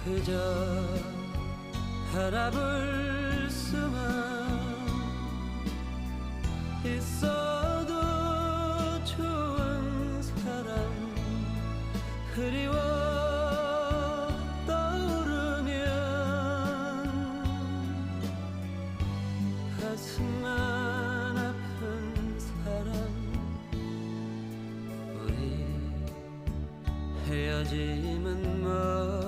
그저 바라볼 수만 있어도 좋은 사람 그리워 떠오르면 가슴만 아픈 사람 우리 헤어짐은 뭐